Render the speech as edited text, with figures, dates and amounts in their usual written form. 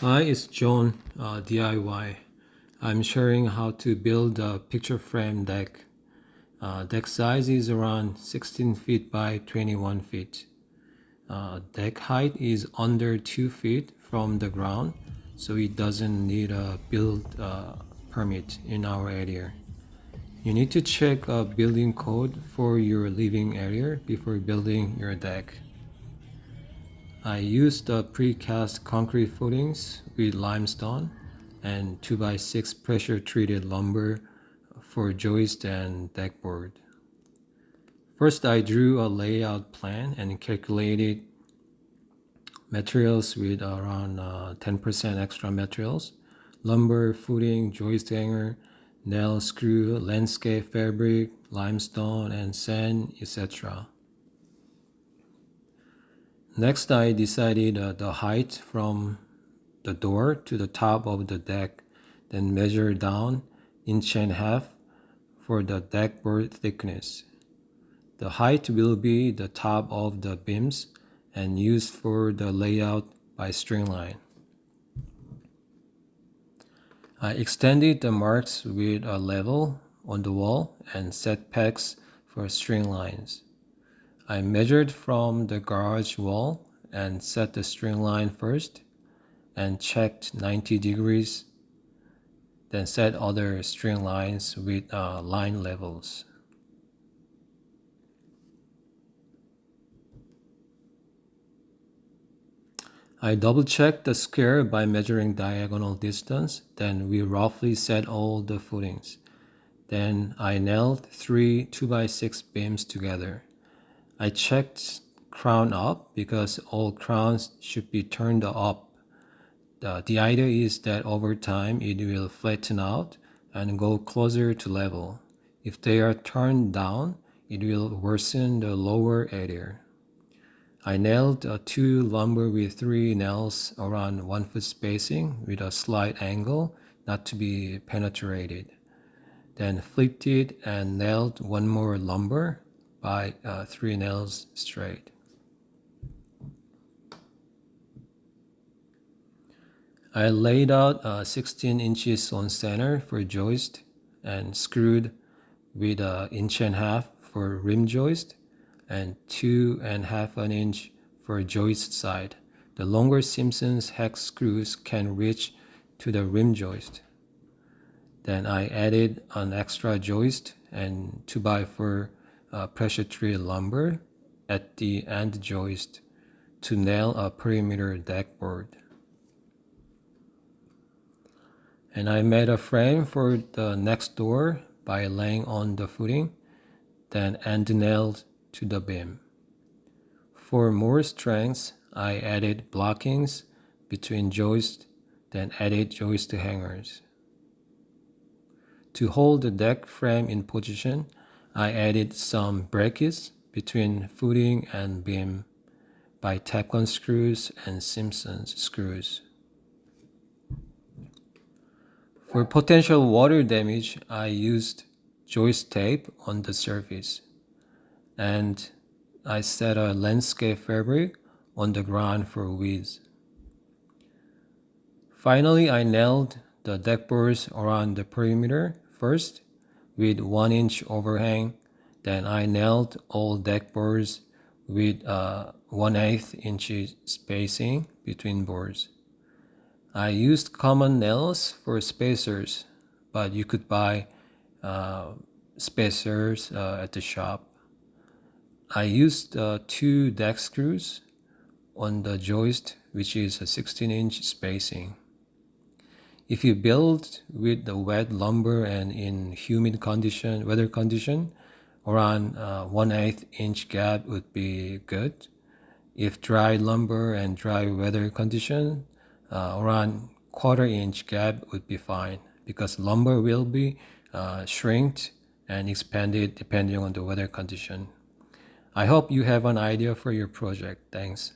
Hi, it's John, DIY. I'm sharing how to build a picture frame deck. Deck size is around 16 feet by 21 feet. Deck height is under 2 feet from the ground, so it doesn't need a build permit in our area. You need to check a building code for your living area before building your deck. I used precast concrete footings with limestone and 2x6 pressure treated lumber for joist and deck board. First, I drew a layout plan and calculated materials with around 10% extra materials: lumber, footing, joist hanger, nail, screw, landscape fabric, limestone, and sand, etc. Next, I decided the height from the door to the top of the deck, then measure down 1.5 inches for the deck board thickness. The height will be the top of the beams and used for the layout by string line. I extended the marks with a level on the wall and set pegs for string lines. I measured from the garage wall and set the string line first and checked 90 degrees, then set other string lines with line levels. I double-checked the square by measuring diagonal distance, then we roughly set all the footings. Then I nailed 3 2x6 beams together. I checked crown up because all crowns should be turned up. The idea is that over time it will flatten out and go closer to level. If they are turned down, it will worsen the lower area. I nailed 2 lumber with 3 nails around 1 foot spacing with a slight angle not to be penetrated. Then flipped it and nailed 1 more lumber by 3 nails straight. I laid out 16 inches on center for joist and screwed with 1.5 inches for rim joist and 2.5 inches for joist side. The longer Simpson's hex screws can reach to the rim joist. Then I added an extra joist and 2x4 pressure treated lumber at the end joist to nail a perimeter deck board. And I made a frame for the next door by laying on the footing, then end nailed to the beam. For more strength, I added blockings between joists, then added joist hangers. To hold the deck frame in position, I added some brackets between footing and beam by tack-on screws and Simpson's screws. For potential water damage, I used joist tape on the surface, and I set a landscape fabric on the ground for width. Finally, I nailed the deck boards around the perimeter first with 1 inch overhang. Then I nailed all deck boards with 1/8 inch spacing between boards. I used common nails for spacers, but you could buy spacers at the shop. I used 2 deck screws on the joist, which is a 16-inch spacing. If you build with the wet lumber and in humid weather condition, around 1/8 inch gap would be good. If dry lumber and dry weather condition, around 1/4 inch gap would be fine because lumber will be shrinked and expanded depending on the weather condition. I hope you have an idea for your project. Thanks.